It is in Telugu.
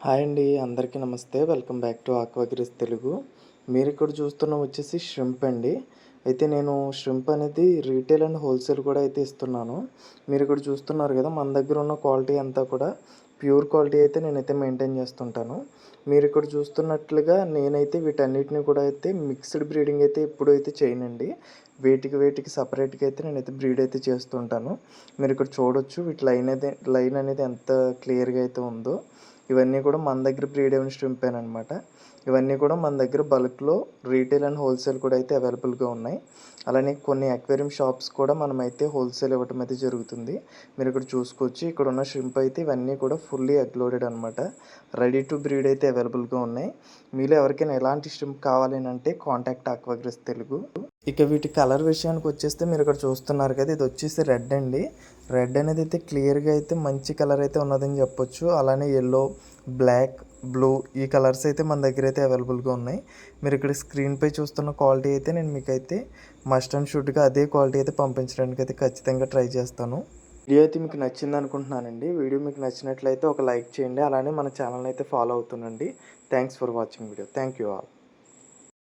హాయ్ అండి. అందరికీ నమస్తే. Welcome back to Aquagris Telugu. మీరిక్కడ చూస్తున్న వచ్చేసి ష్రింప్ అండి. అయితే నేను ష్రింప్ అనేది రీటైల్ అండ్ హోల్సేల్ కూడా అయితే ఇస్తున్నాను. మీరిక్కడ చూస్తున్నారు కదా! మన దగ్గర ఉన్న క్వాలిటీ అంతా కూడా ప్యూర్ క్వాలిటీ అయితే నేనైతే మెయింటైన్ చేస్తుంటాను. మీరిక్కడ చూస్తున్నట్లుగా నేనైతే వీటన్నిటిని కూడా అయితే మిక్స్డ్ బ్రీడింగ్ అయితే ఎప్పుడైతే చేయనండి. వేటికి సెపరేట్‌గా అయితే నేనైతే బ్రీడ్ అయితే చేస్తుంటాను. మీరిక్కడ చూడొచ్చు వీటి లైన్ అనేది ఎంత క్లియర్‌గా అయితే ఉందో. ఇవన్నీ కూడా మన దగ్గర బ్రీడ్ అయిన ష్రింపేననమాట. ఇవన్నీ కూడా మన దగ్గర బల్క్‌లో రీటైల్ అండ్ హోల్సేల్ కూడా అయితే అవైలబుల్‌గా ఉన్నాయి. అలానే కొన్ని అక్వేరియం షాప్స్ కూడా మనమైతే హోల్సేల్ ఇవ్వటం అయితే జరుగుతుంది. మీరిక్కడ చూసుకోవచ్చు. ఇక్కడున్న ష్రింప్ అయితే ఇవన్నీ కూడా ఫుల్లీ ఎగ్ లోడెడ్ అనమాట. రెడీ టు బ్రీడ్ అయితే అవైలబుల్‌గా ఉన్నాయి. మీలో ఎవరికైనా ఎలాంటి ష్రింప్ కావాలనంటే కాంటాక్ట్ ఆక్వాగ్రిస్ తెలుగు. ఇక వీటి కలర్ విషయానికొచ్చేస్తే మీరిక్కడ చూస్తున్నారు కదా! ఇదొచ్చేసి రెడ్ అండి. రెడ్ అనేది అయితే క్లియర్‌గా అయితే మంచి కలర్ అయితే ఉన్నదని చెప్పొచ్చు. అలానే యెల్లో, బ్లాక్, బ్లూ ఈ కలర్స్ అయితే మన దగ్గర అయితే అవైలబుల్‌గా ఉన్నాయి. మీరు ఇక్కడ స్క్రీన్‌పై చూస్తున్న క్వాలిటీ అయితే నేను మీకైతే మస్ట్ అండ్ షుడ్‌గా అదే క్వాలిటీ అయితే పంపించడానికి అయితే ఖచ్చితంగా ట్రై చేస్తాను. వీడియో అయితే మీకు నచ్చిందనుకుంటున్నానండి. వీడియో మీకు నచ్చినట్లయితే ఒక లైక్ చేయండి. అలానే మన ఛానల్‌ని అయితే ఫాలో అవుతుండండి. Thanks for watching video. Thank you all.